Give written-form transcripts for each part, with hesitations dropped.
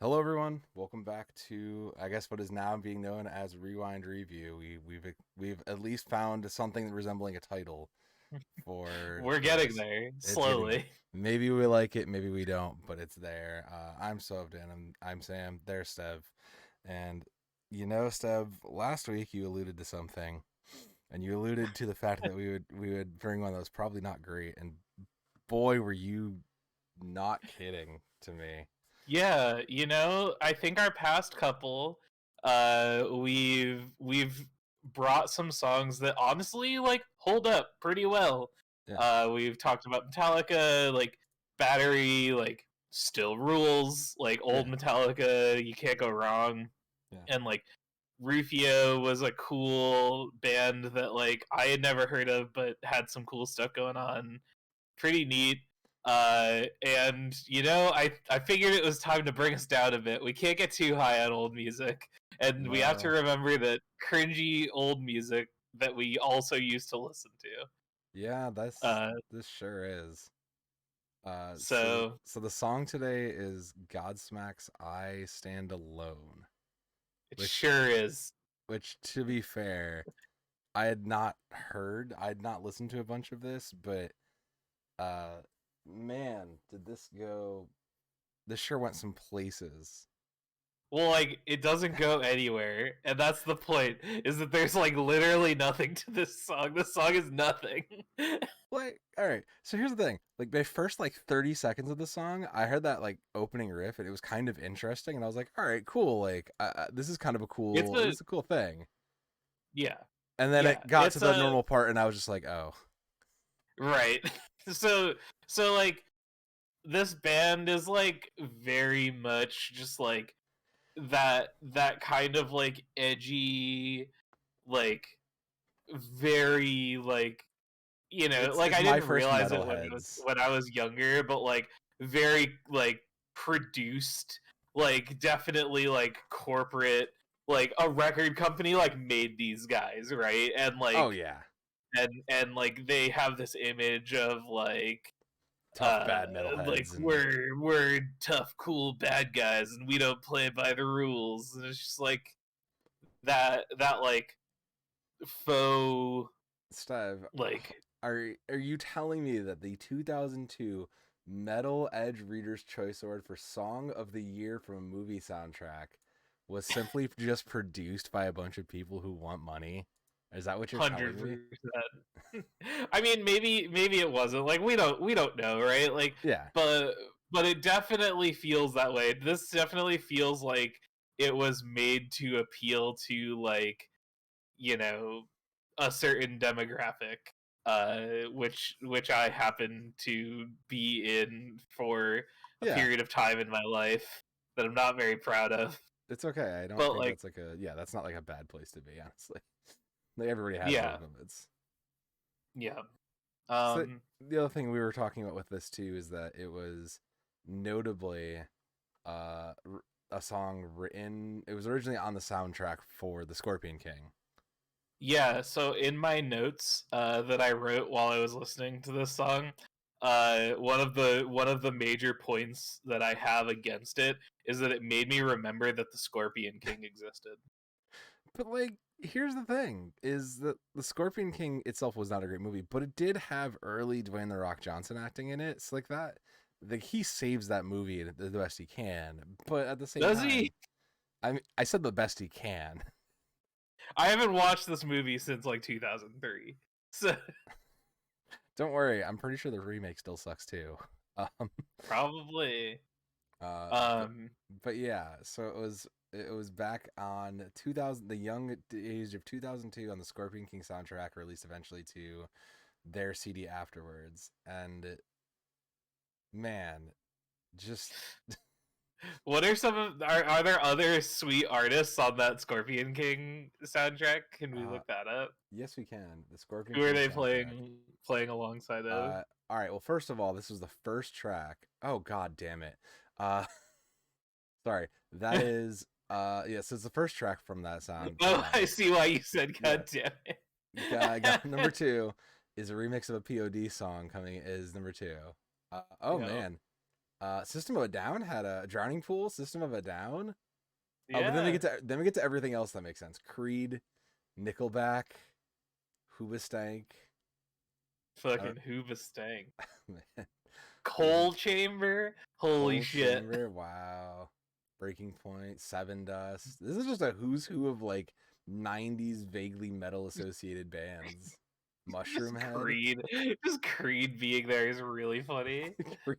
Hello, everyone. Welcome back to, I guess, what is now being known as Rewind Review. We've at least found something resembling a title We're for getting this. there It's getting there. slowly. Maybe we like it, maybe we don't, but it's there. I'm Sovdan. I'm Sam. There's Stev, and Stev. Last week you alluded to something, and you alluded to the fact that we would bring one that was probably not great, and boy, were you not kidding to me. Yeah, I think our past couple, we've brought some songs that honestly hold up pretty well. Yeah, We've talked about Metallica, like Battery, like Still Rules, like old yeah, Metallica, you can't go wrong. yeah. And like Rufio was a cool band that I had never heard of but had some cool stuff going on. Pretty neat. And I figured it was time to bring us down a bit. We can't get too high on old music, and we have to No. remember that cringy old music that we also used to listen to. Yeah, Uh, this sure is. So so so the song today is Godsmack's "I Stand Alone," it which sure is. which to be fair, I had not heard. I had not listened to a bunch of this, but uh, man, did this go? This sure went some places. Well, it doesn't go anywhere, and that's the point. Is that there's literally nothing to this song. This song is nothing. Like, all right. So here's the thing. Like, my first 30 seconds of the song, I heard that opening riff, and it was kind of interesting, and I was like, all right, cool. Like, this is kind of it's this a is a cool thing. Yeah, And then yeah. it got to It's the a normal part, and I was just like, oh, right. so so this band is very much just that kind of edgy, like very it's I my didn't first realize it when metalheads. I was younger, but very produced, definitely corporate, a record company made these guys, right? And Oh yeah, they have this image of tough bad metalheads, and we're tough, cool bad guys, and we don't play by the rules. And it's just that faux Steve, like are you telling me that the 2002 Metal Edge Reader's Choice Award for Song of the Year from a movie soundtrack was simply just produced by a bunch of people who want money? Is that what you're telling me? 100%. I mean, maybe it wasn't. We don't know, right? Yeah. But it definitely feels that way. This definitely feels like it was made to appeal to you know a certain demographic, which I happen to be in for a Yeah. period of time in my life that I'm not very proud of. It's okay. I don't But think that's that's not a bad place to be, honestly. Like everybody has those yeah, moments. yeah. So Um, the other thing we were talking about with this too is that it was notably uh a song written. It was originally on the soundtrack for The Scorpion King. Yeah, so in my notes that I wrote while I was listening to this song, one of the major points that I have against it is that it made me remember that the Scorpion King existed. But here's the thing: is that The Scorpion King itself was not a great movie, but it did have early Dwayne the Rock Johnson acting in it. So that, he saves that movie the best he can. But at the same Does he? time, I said the best he can. I haven't watched this movie since 2003. So Don't worry, I'm pretty sure the remake still sucks too. Um, probably. uh, but Um, but yeah, so it was back on 2000, the young age of 2002 on the Scorpion King soundtrack, released eventually to their CD afterwards, and man, just what are some of are there other sweet artists on that Scorpion King soundtrack? Can we uh, look that up? yes, we can. The Scorpion Who are King they soundtrack. playing alongside of? All right. Well, first of all, this was the first track. Oh God damn it. Uh, sorry. That is yes, it's the first track from that Oh, soundtrack. I see why you said Yeah. God damn Got number it. two is a remix of a POD song coming is number two. Oh Yep. man. System of a Down had a Drowning Pool. System of a Down. Oh, but Yeah, then we get to everything else that makes sense. Creed, Nickelback, Hoobastank. I don't fucking Hoobastank. man. Coal Chamber. Holy Cold shit. Chamber. Wow. Breaking Point. Seven Dust. This is just a who's who of like '90s vaguely metal associated bands. Just Mushroom Head. Creed. Just Creed being there is really funny.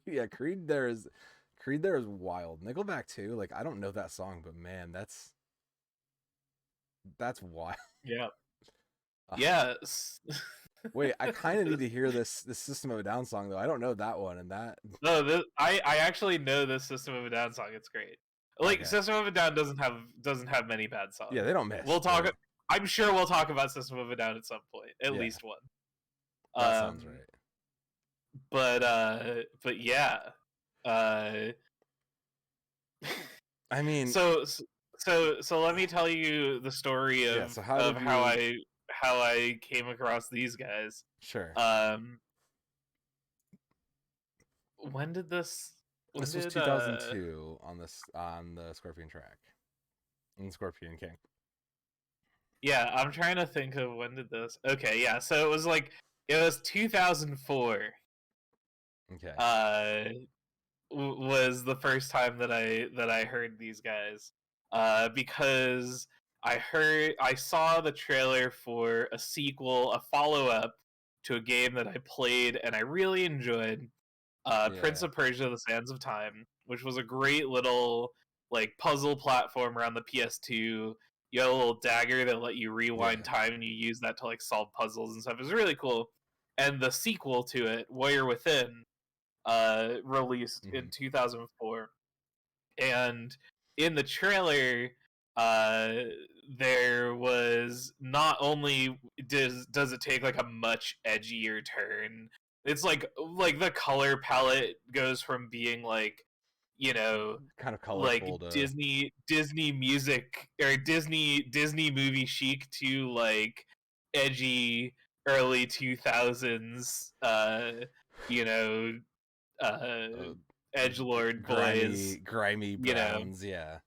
Yeah, Creed there is wild. Nickelback too. Like I don't know that song, but man, that's wild. Yeah. Uh, Yes. Wait, I kind of need to hear this System of a Down song though. I don't know that one and that. No, I actually know this System of a Down song. It's great. Like Okay. System of a Down doesn't have many bad songs. Yeah, they don't miss. We'll talk. I'm sure we'll talk about System of a Down at some point, at Yeah. least one. That sounds right. But yeah. I mean, So let me tell you the story of yeah. So how of did how I came across these guys. Sure. When did this? This was 2002 on the Scorpion track, in Scorpion King. Yeah, I'm trying to think of when did this. Okay, yeah. So it was 2004. Okay. Was the first time that I heard these guys. Because I saw the trailer for a sequel, a follow up to a game that I played and I really enjoyed. Prince Yeah. of Persia: The Sands of Time, which was a great little like puzzle platform around the PS2. You had a little dagger that let you rewind Yeah. time, and you use that to like solve puzzles and stuff. It was really cool. And the sequel to it, Warrior Within, released in 2004. And in the trailer, uh, there was not only does it take like a much edgier turn. It's like the color palette goes from being like, you know, Kind of like colorful to. Disney music or Disney movie chic to like edgy early 2000s you know edgelord boys, grimy you know. browns. Yeah.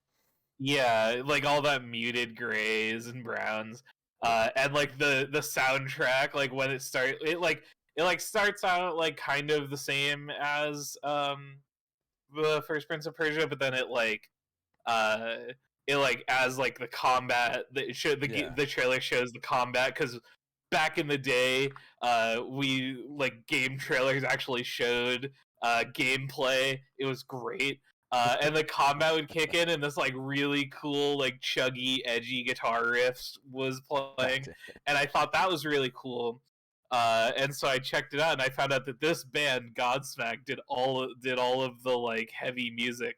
Yeah, like all that muted grays and browns. And like the soundtrack, like when it starts out like kind of the same as the first Prince of Persia, but then uh it like as like the combat the trailer shows the combat, because back in the day we like game trailers actually showed gameplay. It was great. And the combat would kick in, and this like really cool, like chuggy, edgy guitar riffs was playing, and I thought that was really cool. And so I checked it out, and I found out that this band, Godsmack, did all of the like heavy music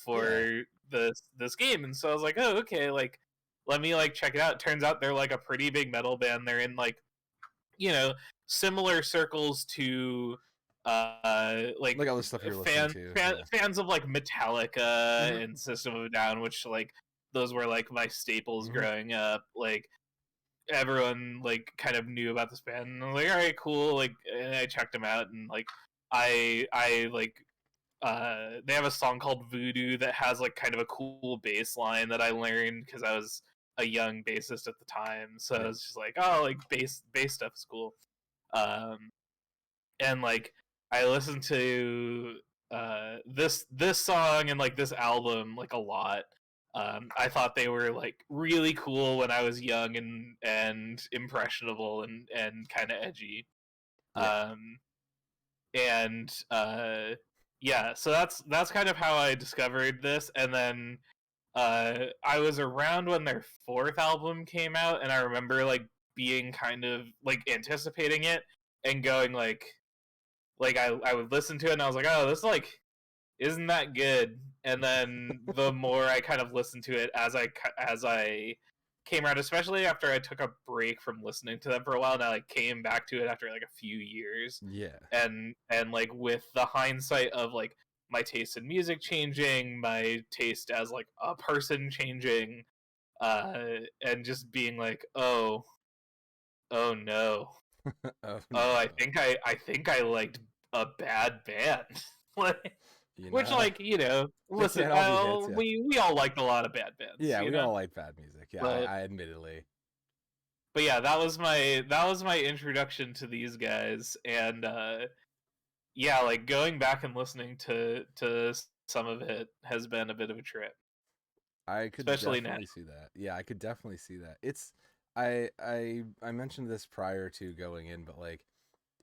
for this game. And so I was like, oh, okay, like let me like check it out. It turns out they're like a pretty big metal band. They're in like, you know, similar circles to like all the stuff you're listening to. Fans of like Metallica and System of a Down, which like those were like my staples growing up. Like everyone like kind of knew about this band, and I was like, all right, cool. Like, and I checked them out, and like I like they have a song called Voodoo that has like kind of a cool bass line that I learned because I was a young bassist at the time. So I was just like, oh, like bass stuff is cool. And like I listened to this song and like this album like a lot. I thought they were like really cool when I was young and impressionable and kind of edgy. Yeah. And yeah, so that's kind of how I discovered this. And then I was around when their fourth album came out, and I remember like being kind of like anticipating it and going like I would listen to it and I was like, oh, this like isn't that good. And then the more I kind of listened to it as I came around, especially after I took a break from listening to them for a while, and I like came back to it after like a few years. Yeah. And like with the hindsight of like my taste in music changing, my taste as like a person changing, and just being like, oh no. Oh, I think I liked a bad band. Like, You which, know, like, you know, they listen, can't all be hits. Yeah, we all liked a lot of bad bands, yeah, you we know. all like bad music. Yeah, But I admittedly. yeah, that was my introduction to these guys, and yeah, like going back and listening to some of it has been a bit of a trip, I could especially now. definitely see that. Yeah, I could definitely see that. It's I mentioned this prior to going in, but like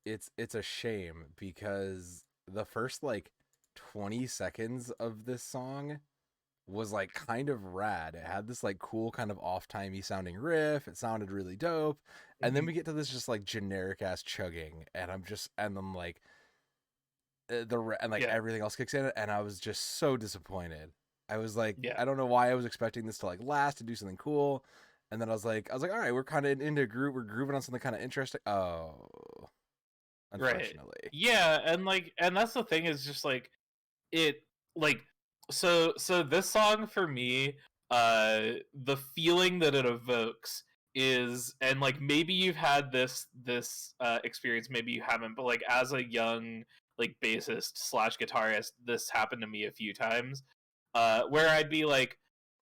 it's a shame because the first like 20 seconds of this song was like kind of rad. It had this like cool kind of off-timey sounding riff. It sounded really dope. And then Mhm. we get to this just like generic ass chugging and I'm like and like Yeah, everything else kicks in and I was just so disappointed. I was like yeah, I don't know why I was expecting this to like last to do something cool. And then I was like all right, we're kind of into a group. We're grooving on something kind of interesting. Oh, right. unfortunately. Yeah, and like, and that's the thing is just like it, like, so this song for me, the feeling that it evokes is, and like maybe you've had this experience, maybe you haven't, but like as a young like bassist slash guitarist, this happened to me a few times, where I'd be like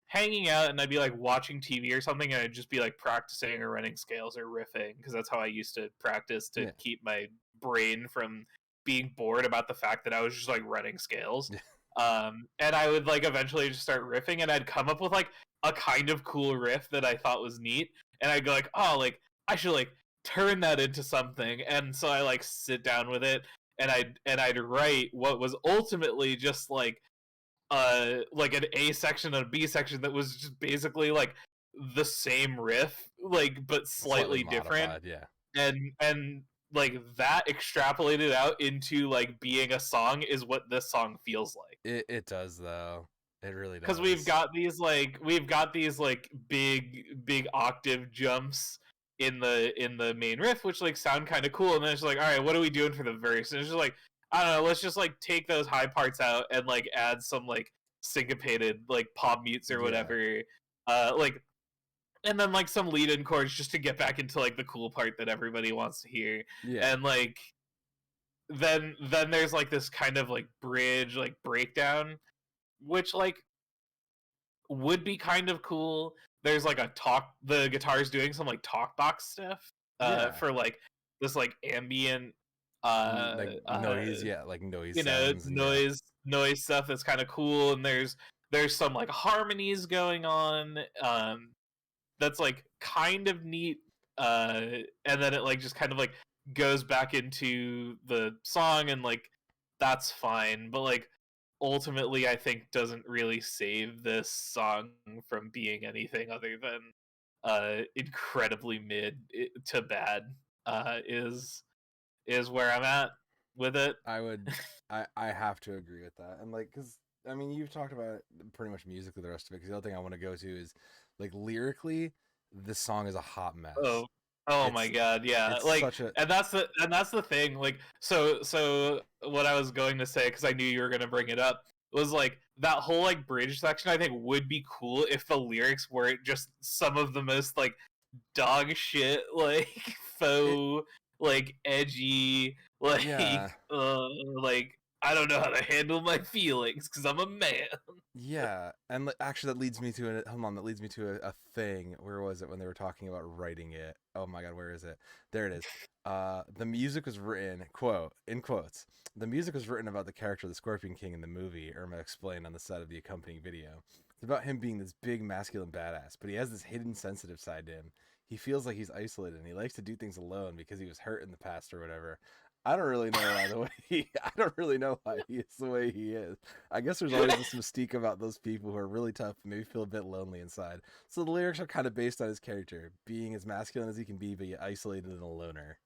hanging out and I'd be like watching TV or something, and I'd just be like practicing or running scales or riffing, because that's how I used to practice to Yeah. keep my brain from being bored about the fact that I was just like running scales. And I would like eventually just start riffing, and I'd come up with like a kind of cool riff that I thought was neat, and I'd go like, oh, like I should like turn that into something. And so I like sit down with it, and I'd write what was ultimately just like an A section and a B section that was just basically like the same riff, like but Slightly slightly different, modified, yeah. and like that extrapolated out into like being a song is what this song feels like. It does though. It really Because does. we've got these like big octave jumps in the main riff, which like sound kind of cool, and then it's like, all right, what are we doing for the verse? And it's just like, I don't know, let's just like take those high parts out and like add some like syncopated like pop mutes or Yeah. whatever, like, and then like some lead in chords just to get back into like the cool part that everybody wants to hear. Yeah. And like then there's like this kind of like bridge like breakdown, which like would be kind of cool. There's like a talk, the guitar's doing some like talk box stuff Yeah. for like this like ambient Like noise, yeah, like noise you know, sounds and yeah. noise stuff that's kind of cool. And there's some like harmonies going on, that's like kind of neat, uh and then it like just kind of like goes back into the song, and like that's fine, but like ultimately I think doesn't really save this song from being anything other than incredibly to bad, is where I'm at with it. I would I have to agree with that. And like cuz I mean, you've talked about it pretty much musically the rest of it cuz the other thing I want to go to is like lyrically this song is a hot mess. Oh, oh my It's god, yeah. it's Like, such a and that's the thing. Like, so what I was going to say, because I knew you were gonna bring it up, was like that whole like bridge section. I think would be cool if the lyrics weren't just some of the most like dog shit, like it faux, like edgy, yeah. like I don't know how to handle my feelings because I'm a man. Yeah, and actually, that leads me to hold on. That leads me to a thing. Where was it when they were talking about writing it? Oh my God, where is it? There it is. The music was written, quote in quotes. The music was written about the character of the Scorpion King in the movie. Irma explained on the set of the accompanying video. It's about him being this big masculine badass, but he has this hidden sensitive side to him. He feels like he's isolated, and he likes to do things alone because he was hurt in the past or whatever. I don't really know why the way I don't really know why he is the way he is. I guess there's always this mystique about those people who are really tough and maybe feel a bit lonely inside. So the lyrics are kind of based on his character, being as masculine as he can be, but yet isolated and a loner.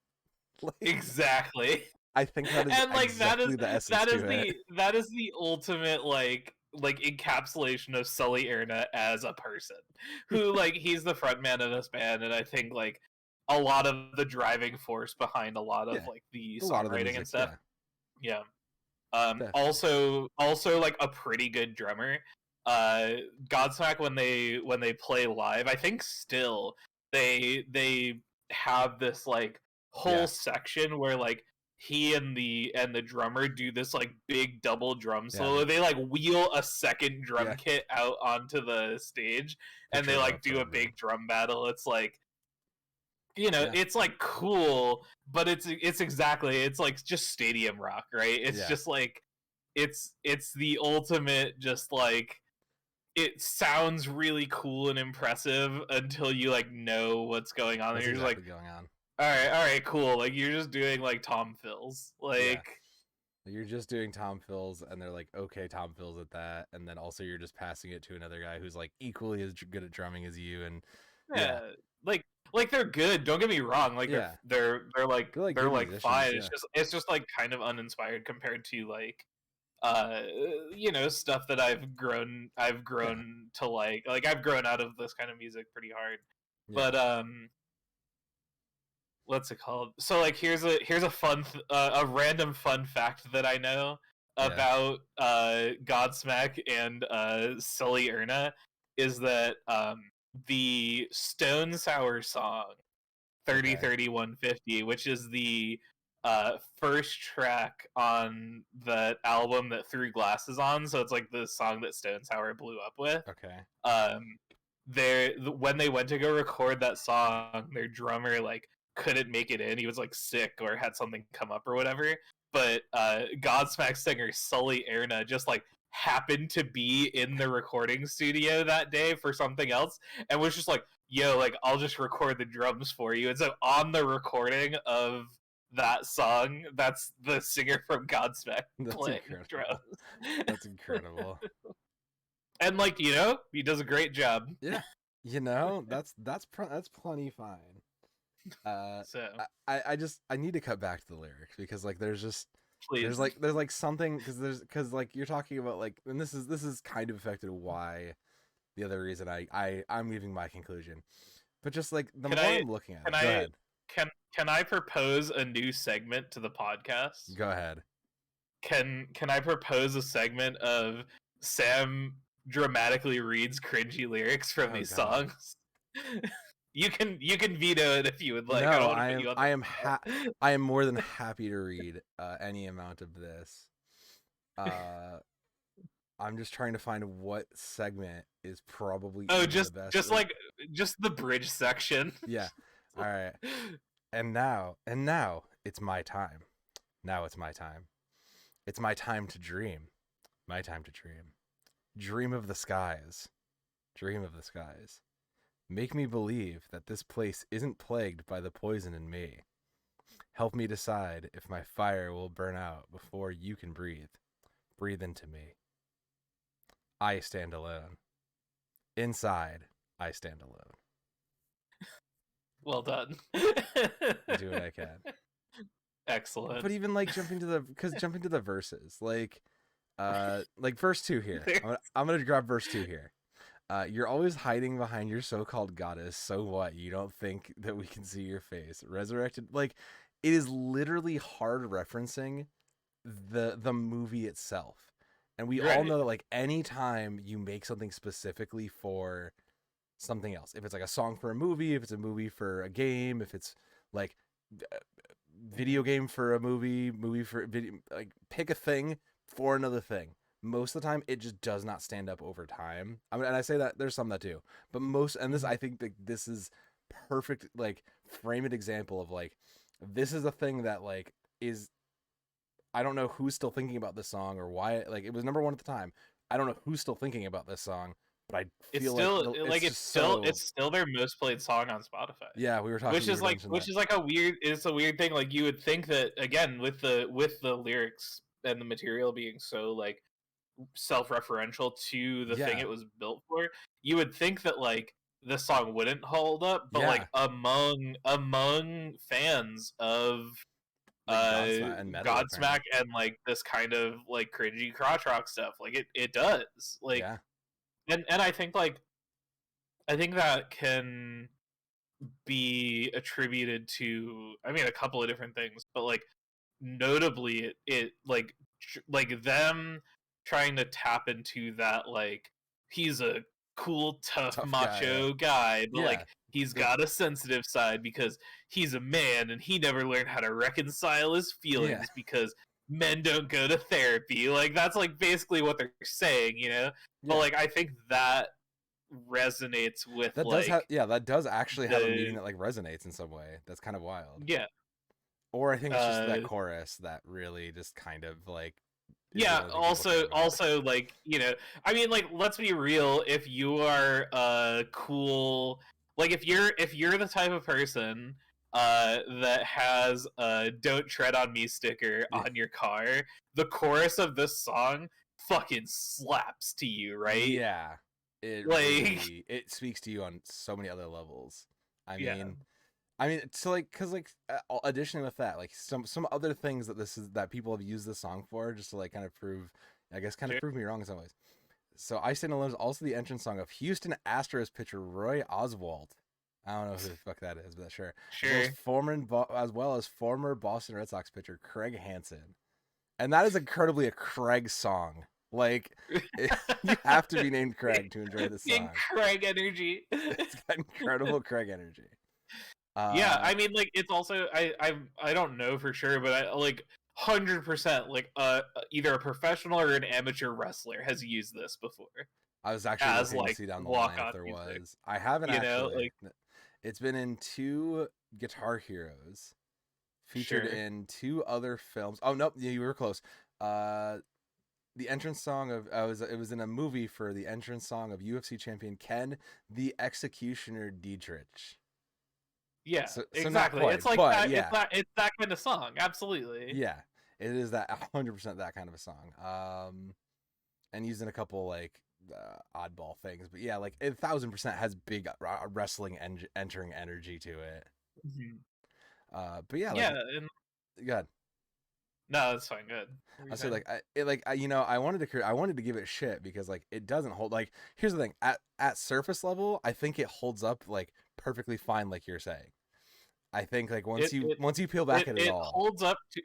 Like, Exactly. I think that is And like exactly the essence to it. that is the ultimate like encapsulation of Sully Erna as a person, who like he's the front man of this band, and I think like a lot of the driving force behind a lot of Yeah, like the a lot of the songwriting and music. stuff. Yeah, Yeah. definitely. Also like a pretty good drummer. Godsmack, when they play live, I think still they have this like whole Yeah, section where like he and the drummer do this like big double drum Yeah. solo. They like wheel a second drum Yeah. kit out onto the stage, and Picture they like that do a forever. big drum battle. It's like, you know, Yeah. it's like cool, but it's exactly, it's like just stadium rock, right? It's Yeah. just like it's the ultimate, just like, it sounds really cool and impressive until you like know what's going on. What's And you're exactly just like, going on? all right, cool. Like you're just doing like Tom Fills, like. You're just doing Tom Fills, and they're like, okay, Tom Fills at that, and then also you're just passing it to another guy who's like equally as good at drumming as you, and Yeah, like they're good. Don't get me wrong. Like Yeah. they're like They're, like, they're good like musicians, fine. yeah. It's just like kind of uninspired compared to like you know, stuff that I've grown to like. Like I've grown out of this kind of music pretty hard. Yeah. But what's it called? So like here's a fun a random fun fact that I know Yeah. about Godsmack and Sully Erna is that the Stone Sour song 30 Okay. 30 150, which is the first track on the album that Threw Glasses on, so it's like the song that Stone Sour blew up with. Okay. When they went to go record that song, their drummer like couldn't make it in. He was like sick or had something come up or whatever. But Godsmack singer Sully Erna just like happened to be in the recording studio that day for something else, and was just like, yo, like I'll just record the drums for you. And so on the recording of that song, that's the singer from Godsmack playing drums. That's incredible. And like, you know, he does a great job. Yeah. You know, that's plenty fine. So I need to cut back to the lyrics, because like there's just please. there's like something, because like you're talking about like, and this is kind of affected why the other reason I'm leaving my conclusion, but just like the more I'm looking at it, go ahead. Can I propose a new segment to the podcast? Go ahead. Can I propose a segment of Sam dramatically reads cringy lyrics from these songs? You can veto it if you would like. No, I am more than happy to read any amount of this. I'm just trying to find what segment is probably the best. Just the bridge section. Yeah. All right. And now it's my time. Now it's my time. It's my time to dream. My time to dream. Dream of the skies. Dream of the skies. Make me believe that this place isn't plagued by the poison in me. Help me decide if my fire will burn out before you can breathe. Breathe into me. I stand alone. Inside, I stand alone. Well done. Do what I can. Excellent. But even like jumping to the verses, like verse 2 here. I'm gonna grab verse 2 here. You're always hiding behind your so-called goddess. So what? You don't think that we can see your face? Resurrected. Like, it is literally hard referencing the movie itself. And we all know that like anytime you make something specifically for something else, if it's like a song for a movie, if it's a movie for a game, if it's like video game for a movie for video, like pick a thing for another thing. Most of the time, it just does not stand up over time. I mean, and I say that there's some that do, but I think that this is perfect, like framed example of like, this is a thing that like is, I don't know who's still thinking about this song or why, like it was number 1 at the time. I don't know who's still thinking about this song, but I feel it's still their most played song on Spotify. Yeah, we were talking, which is like a weird thing. Like you would think that again with the lyrics and the material being so like self-referential to the thing it was built for, you would think that like the song wouldn't hold up, but like among fans of Godsmack and like this kind of like cringy crotch rock stuff, like it does, like and I think that can be attributed to, I mean, a couple of different things, but like notably it like them trying to tap into that, like he's a cool tough macho guy, but like He's got a sensitive side because he's a man and he never learned how to reconcile his feelings because men don't go to therapy. Like, that's like basically what they're saying, you know? But like, I think that resonates with that does like have that does actually have a meaning the that like resonates in some way. That's kind of wild. yeah. Or I think it's just that chorus that really just kind of like is the Yeah, only thing people care about. also like, you know, I mean, like, let's be real, if you are cool, like if you're the type of person that has a "Don't Tread on Me" sticker Yeah. on your car, the chorus of this song fucking slaps to you, right? Yeah. It Like really it speaks to you on so many other levels. I yeah. mean, so like, cause like, additionally with that, like some other things that people have used this song for, just to like kind of prove, I guess, kind of Sure. prove me wrong in some ways. So "I Stand Alone" is also the entrance song of Houston Astros pitcher Roy Oswalt. I don't know who the fuck that is, but sure. Sure. As well as former Boston Red Sox pitcher Craig Hansen, and that is incredibly a Craig song. Like, you have to be named Craig to enjoy this song. Craig energy. It's got incredible Craig energy. Yeah, I mean, like, it's also I don't know for sure, but I like 100% like either a professional or an amateur wrestler has used this before I was actually as looking to like see down the line if walk-on there music. was. I haven't You know, actually. like It's been in 2 Guitar Heroes, featured sure. in 2 other films. Oh nope, yeah, you were close. The entrance song of it was in a movie for the entrance song of UFC champion Ken the Executioner Dietrich. Yeah, So not exactly. quite, It's like but that. yeah, It's that kind of song. Absolutely. yeah, it is that 100% that kind of a song. And using a couple like oddball things, but yeah, like 1,000% has big wrestling entering energy to it. Mhm. But yeah, like, Yeah, and good. no, that's fine. Good. I say like I wanted to give it shit because like it doesn't hold. Like, here's the thing, at surface level I think it holds up like perfectly fine, like you're saying. I think like once you peel back at it all,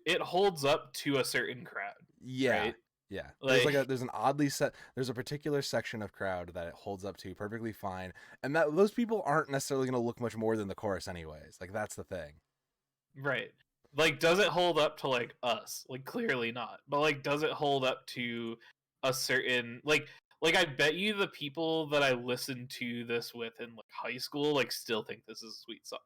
it holds up to a certain crowd, yeah, right? yeah. Like There's a particular section of crowd that it holds up to perfectly fine, and that those people aren't necessarily going to look much more than the chorus anyways. Like, that's the thing. right. Like, does it hold up to like us? Like, clearly not. But like, does it hold up to a certain like I bet you the people that I listened to this with in like high school like still think this is a sweet song.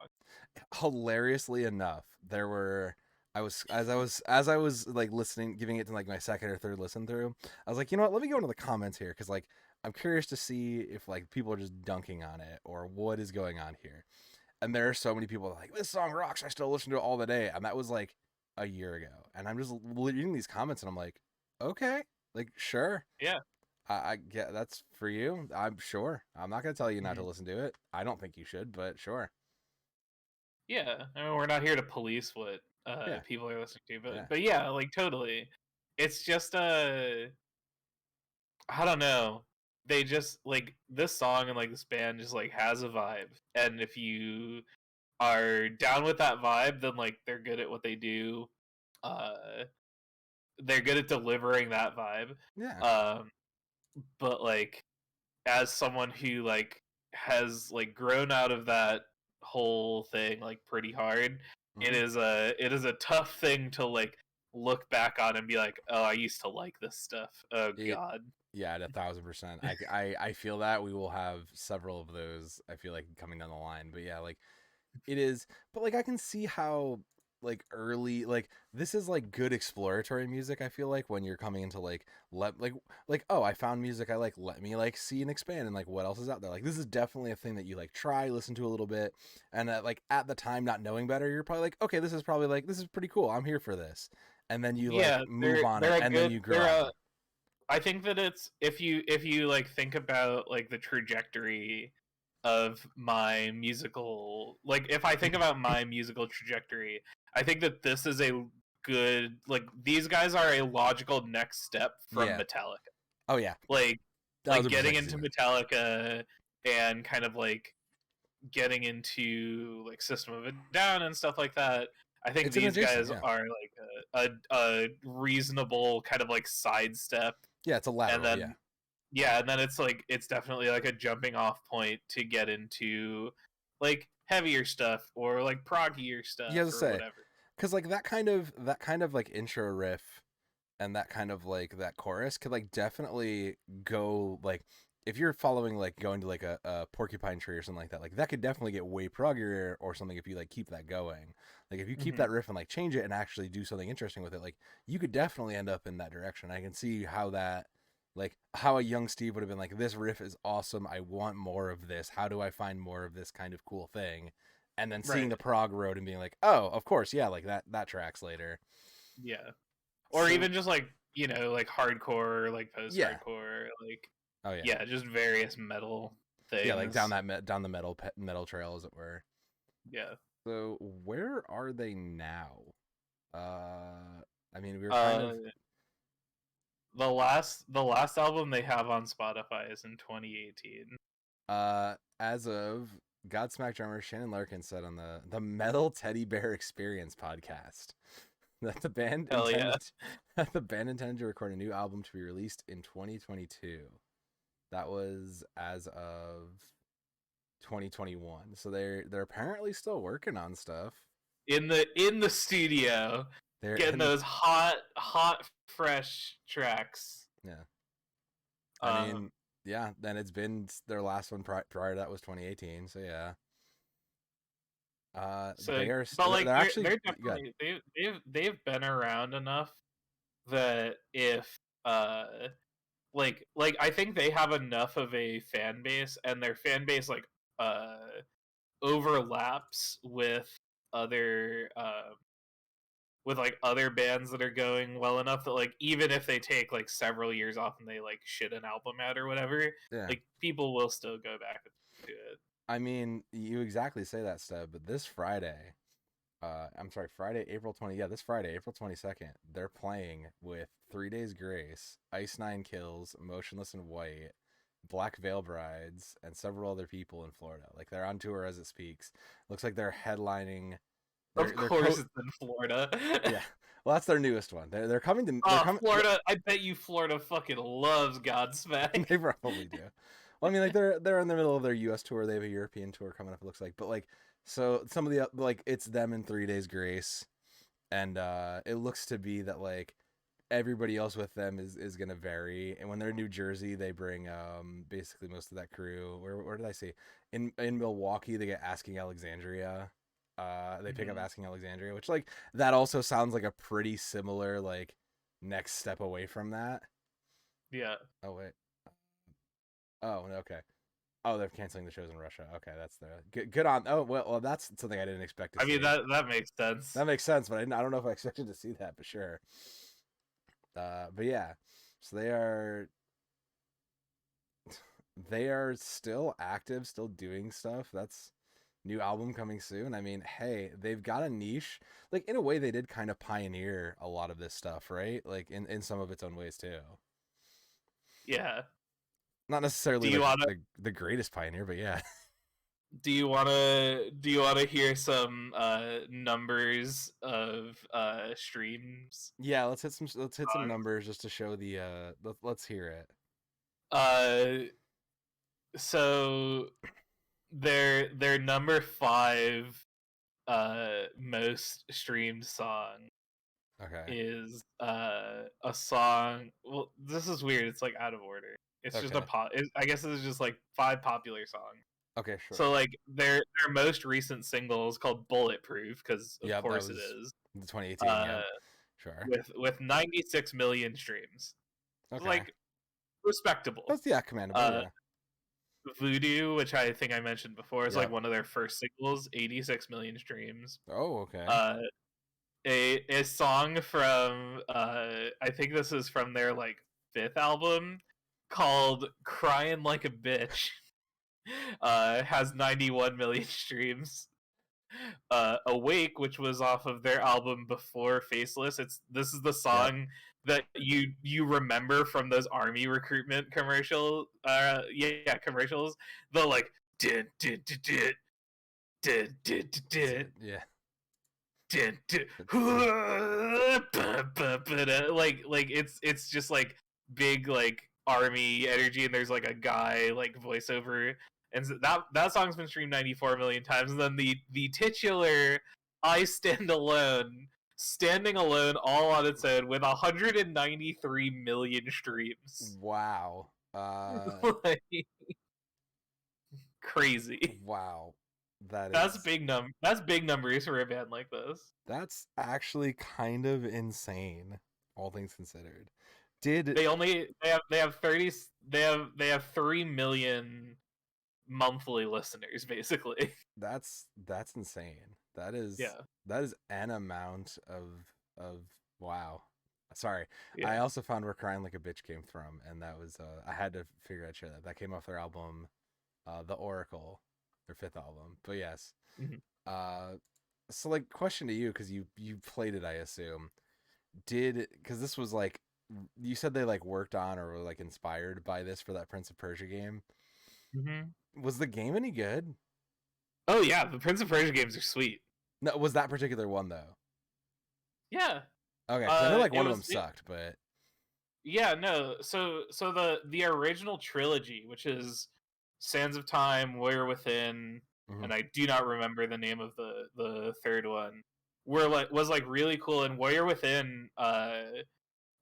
Hilariously enough, there were as I was like listening, giving it to like my second or third listen through, I was like, you know what, let me go into the comments here, because like I'm curious to see if like people are just dunking on it or what is going on here. And there are so many people like, this song rocks, I still listen to it all the day, and that was like a year ago. And I'm just reading these comments and I'm like, okay, like, sure, Yeah. I get that's for you. I'm sure. I'm not gonna tell you not to Mhm. listen to it. I don't think you should, but sure. Yeah. I mean, we're not here to police what Yeah, people are listening to, yeah, but yeah, like totally. It's just I don't know. They just like this song and like this band just like has a vibe. And if you are down with that vibe, then like they're good at what they do. Uh they're good at delivering that vibe. yeah. Um but like as someone who like has like grown out of that whole thing like pretty hard, Hmm. it is a tough thing to like look back on and be like, oh, I used to like this stuff. Oh It god. Yeah, at 1,000%. I feel that we will have several of those. I feel like coming down the line, but yeah, like it is. But like I can see how like early like this is like good exploratory music. I feel like when you're coming into like oh, I found music I like. Let me like see and expand and like what else is out there. Like, this is definitely a thing that you like try listen to a little bit, and like at the time not knowing better, you're probably like, okay, this is probably like this is pretty cool. I'm here for this. And then you like Yeah, move on it, they're a and then good you grow they're on a it. I think that it's if you like think about like the trajectory of my musical, like if I think about my musical trajectory, I think that this is a good like these guys are a logical next step from Yeah. Metallica. Oh yeah. Like 1,000% getting can see into that. Metallica and kind of like getting into like System of a Down and stuff like that. I think It's an these adjacent, guys yeah. are like a reasonable kind of like sidestep, Yeah, it's a and lateral, yeah. then yeah, and then it's like it's definitely like a jumping off point to get into like heavier stuff or like proggier You stuff have to or say, whatever. because like that kind of like intro riff and that kind of like that chorus could like definitely go like if you're following like going to like a porcupine tree or something like that could definitely get way proggier or something if you like keep that going. Like if you keep Hmm. that riff and like change it and actually do something interesting with it, like you could definitely end up in that direction. I can see how that like how a young Steve would have been like, this riff is awesome, I want more of this, how do I find more of this kind of cool thing, and then seeing Right. the prog road and being like, oh, of course, yeah, like that tracks later. Yeah. Or So even just like, like hardcore, like yeah. post-hardcore, like Oh yeah. yeah, just various metal Yeah, like things. down the metal trail, as it were. Yeah. So where are they now? I mean, we were kind Uh of the last album they have on Spotify is in 2018. as of Godsmack drummer Shannon Larkin said on the Metal Teddy Bear Experience podcast that Hell yeah. the band intended to record a new album to be released in 2022. That was as of 2021. So they're apparently still working on stuff. In the studio, They're getting in those hot fresh tracks. yeah. I Um mean, yeah, then it's been their last one prior to that was 2018. So yeah. so They are but like they're actually they're good. definitely they've been around enough that if like I think they have enough of a fan base, and their fan base like uh overlaps other with like other bands that are going well enough that like even if they take like several years off and they like shit an album out or whatever, Yeah. like people will still go back to it. I mean, you exactly say that stuff, but this Friday, I'm sorry, Friday, April 20. Yeah, this Friday, April 22nd, they're playing with 3 Days Grace, Ice Nine Kills, Motionless in White, Black Veil Brides, and several other people in Florida. Like they're on tour as it speaks. Looks like they're headlining. Of They're course it's in Florida. yeah. Well, that's their newest one. They're coming to they're Oh, coming. Florida! I bet you Florida fucking loves Godsmack. They probably do. Well, I mean, like they're in the middle of their U.S. tour. They have a European tour coming up. It looks like, but like so some of the like it's them in 3 Days Grace, and it looks to be that like everybody else with them is gonna vary. And when they're in New Jersey, they bring basically most of that crew. Where did I see? In Milwaukee, they get Asking Alexandria. They pick up Mhm. Asking Alexandria, which like that also sounds like a pretty similar like next step away from that. Yeah. Oh wait. Oh okay. Oh, they're canceling the shows in Russia. Okay, that's the good on. Oh well, that's something I didn't expect to I mean see. that makes sense. That makes sense, but I don't know if I expected to see that, but sure. But yeah, so they are still active, still doing stuff. That's new album coming soon. I mean, hey, they've got a niche. Like in a way, they did kind of pioneer a lot of this stuff, right? Like in some of its own ways too. Yeah. Not Do necessarily you like wanna the greatest pioneer, but yeah. do you wanna hear some numbers of streams? Yeah, let's hit some numbers just to show the let's hear it. Uh so their number 5 most streamed song Okay. is a song. Well, this is weird. It's like out of order. It's just a Okay. pop. I guess it's just like 5 popular songs. Okay, sure. So like their most recent single is called "Bulletproof" because of Yep, that course it was is. the 2018, Uh, yep. Sure. with 96 million streams, Okay. like respectable. That's yeah, commendable, Uh, yeah. Voodoo, which I think I mentioned before, is like Yep. one of their first singles, 86 million streams. Oh, okay. Uh, a song from I think this is from their like 5th album called "Crying Like a Bitch." Has 91 million streams. Awake, which was off of their album before Faceless. This is the Yep. song that you remember from those army recruitment yeah, commercials. The like did did did did did did That's did it. Yeah. like it's just like big like army energy, and there's like a guy like voiceover, and that song's been streamed 94 million times. And then the titular "I Stand Alone," standing alone all on its own with 193 million streams. Wow. Like, crazy. Wow. That's that's big numbers for a band like this. That's actually kind of insane, all things considered. Did They have 30 they have 3 million monthly listeners basically. that's insane. Yeah. That is an amount of wow. Sorry. Yeah. I also found Where Crying Like a Bitch came from, and that was I had to figure out that. That came off their album The Oracle, their 5th album. But yes. Mm-hmm. So like question to you, because you played it, I assume. Because this was like, you said they like worked on or were like inspired by this for that Prince of Persia game. Mm-hmm. Was the game any good? Oh yeah, the Prince of Persia games are sweet. No, was that particular one though? Yeah. Okay, 'cause I know like one of them sucked, but yeah, no. So the original trilogy, which is Sands of Time, Warrior Within, mm-hmm. and I do not remember the name of the third one, was like really cool. And Warrior Within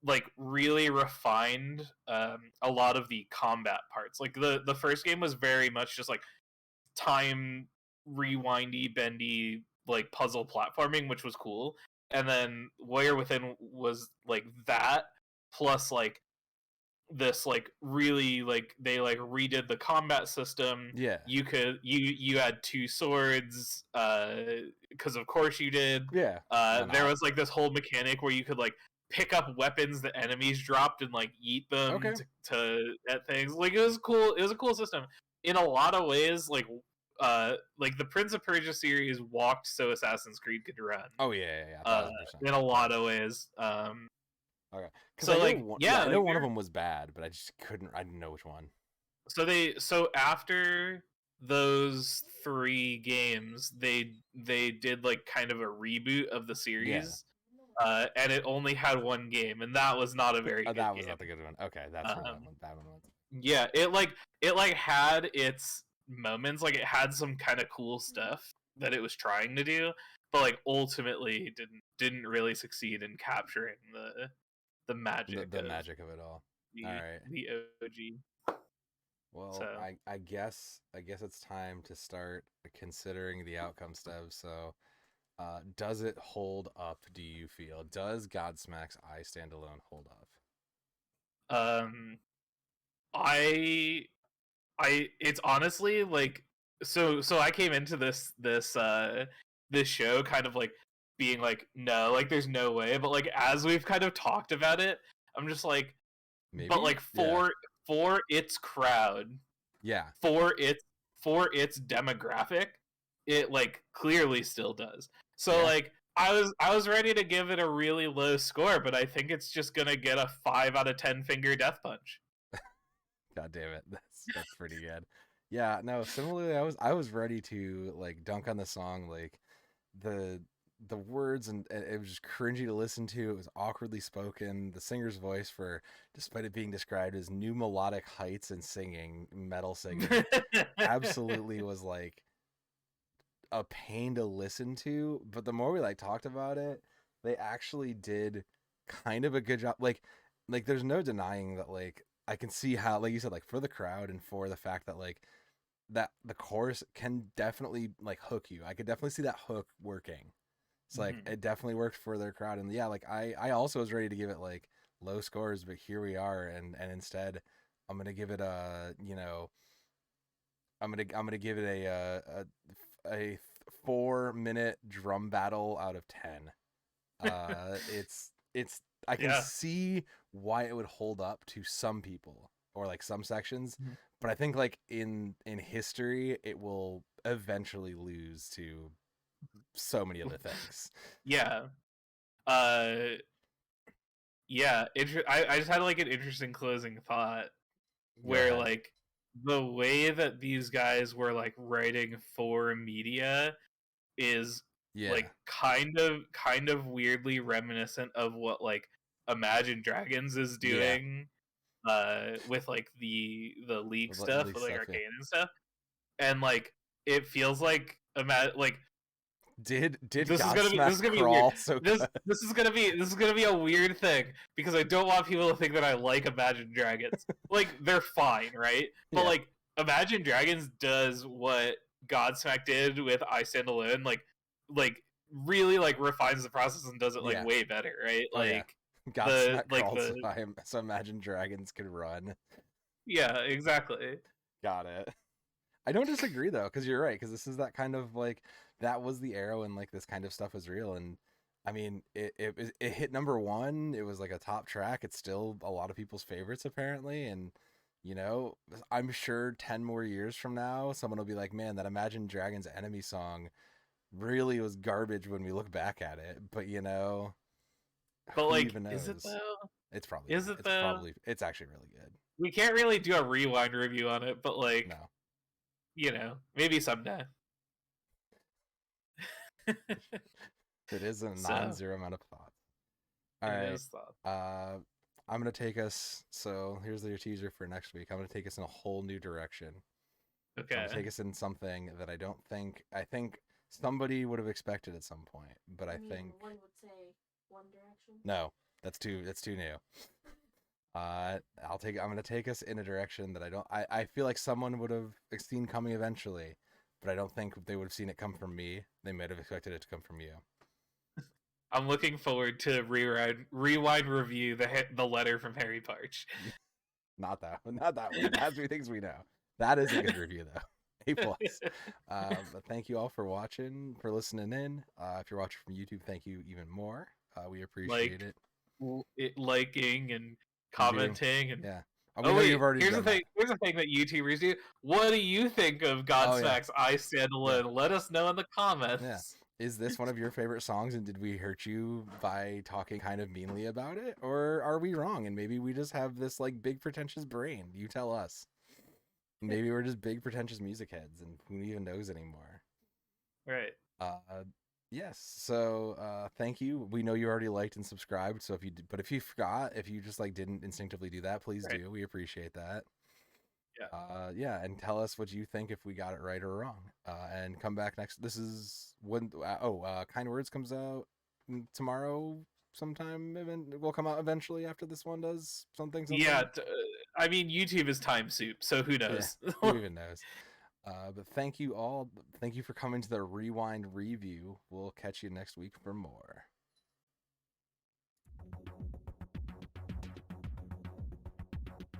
like really refined a lot of the combat parts. Like the first game was very much just like time rewindy, bendy, like puzzle platforming, which was cool. And then Warrior Within was like that plus like this like really like they like redid the combat system. Yeah, you had 2 swords because of course you did. Yeah, there was like this whole mechanic where you could like pick up weapons that enemies dropped and like eat them to at things. Like it was cool. It was a cool system in a lot of ways. Like the Prince of Persia series walked so Assassin's Creed could run. Oh yeah, 1000%. In a lot of ways. Okay. So I like know yeah, I know one of them was bad, but I didn't know which one. So after those 3 games, they did like kind of a reboot of the series. Yeah. And it only had 1 game, and that was not a very good that game. Was not the good one. Okay, that's that one was. Yeah, it had its moments, like it had some kind of cool stuff that it was trying to do, but like ultimately didn't really succeed in capturing the magic magic of it all. All right. The OG. Well, so. I guess it's time to start considering the outcome stuff. So, does it hold up? Do you feel? Does Godsmack's "I Stand Alone" hold up? It's honestly like so I came into this show kind of like being like no, like there's no way, but like as we've kind of talked about it, I'm just like maybe, but like for its crowd, for its demographic, it like clearly still does. So like I was ready to give it a really low score, but I think it's just gonna get a 5 out of 10 finger death punch. God damn it, that's pretty good. Yeah, no. Similarly, I was ready to like dunk on the song, like the words, and it was just cringy to listen to. It was awkwardly spoken. The singer's voice, despite it being described as new melodic heights and singing, metal singing, absolutely was like a pain to listen to. But the more we like talked about it, they actually did kind of a good job. Like there's no denying that like I can see how, like you said, like for the crowd and for the fact that like that the chorus can definitely like hook you. I could definitely see that hook working. It's like it definitely worked for their crowd. And yeah, like I also was ready to give it like low scores, but here we are, and instead I'm gonna give it a, you know, I'm gonna give it a 4-minute drum battle out of 10. It's I can see why it would hold up to some people or like some sections, but I think like in history it will eventually lose to so many other things. Yeah. Yeah, I just had like an interesting closing thought where like the way that these guys were like writing for media is like kind of weirdly reminiscent of what like Imagine Dragons is doing with like the League stuff, with like Arcane and stuff. and like it feels like like Did this is gonna be Godsmack weird. crawl so good? This is gonna be a weird thing because I don't want people to think that I like Imagine Dragons. Like they're fine, right? But Yeah. like Imagine Dragons does what Godsmack did with I Stand Alone, like really like refines the process and does it like Yeah. way better, right? Oh yeah. Like Godsmack like crawled the so Imagine Dragons could run. yeah, exactly. Got it. I don't disagree though, because you're right. Because this is that kind of like that was the era when like this kind of stuff was real, and I mean it hit number one. It was like a top track. It's still a lot of people's favorites apparently, and you know I'm sure 10 more years from now, someone will be like, man, that Imagine Dragons Enemy song really was garbage when we look back at it. But you know, But who like, even is it knows? though? It's probably Is not. it though? It's actually really good. We can't really do a rewind review on it, but like, No. maybe someday. It is a So, non-zero amount of thoughts. All it right. is thought. I'm gonna take us. So here's your teaser for next week. I'm gonna take us in a whole new direction. I'm Okay. gonna take us in something that I think somebody would have expected at some point, but I think one would say One Direction. no, that's too new. I'm gonna take us in a direction that I feel like someone would have seen coming eventually, but I don't think they would have seen it come from me. They might have expected it to come from you. I'm looking forward to rewind review the letter from Harry Parch. Not that one. It has to be things we know. That is a good review though. A plus. But thank you all for watching, for listening in. If you're watching from YouTube, thank you even more. We appreciate it. Liking and commenting and yeah. Here's the thing. Here's the thing that YouTubers do. What do you think of Godsmack's I Stand Alone? Yeah. Let us know in the comments. Yeah. Is this one of your favorite songs, and did we hurt you by talking kind of meanly about it, or are we wrong and maybe we just have this like big pretentious brain? You tell us. Maybe we're just big pretentious music heads, and who even knows anymore? Right. Yes. So thank you. We know you already liked and subscribed. So if you forgot, if you just like didn't instinctively do that, please do. We appreciate that. Yeah. And tell us what you think if we got it right or wrong. And come back next. This is when Kind Words comes out tomorrow sometime. Will come out eventually after this one does something. Yeah. I mean, YouTube is time soup, so who knows? Yeah, who even knows? But thank you all. Thank you for coming to the Rewind review. We'll catch you next week for more.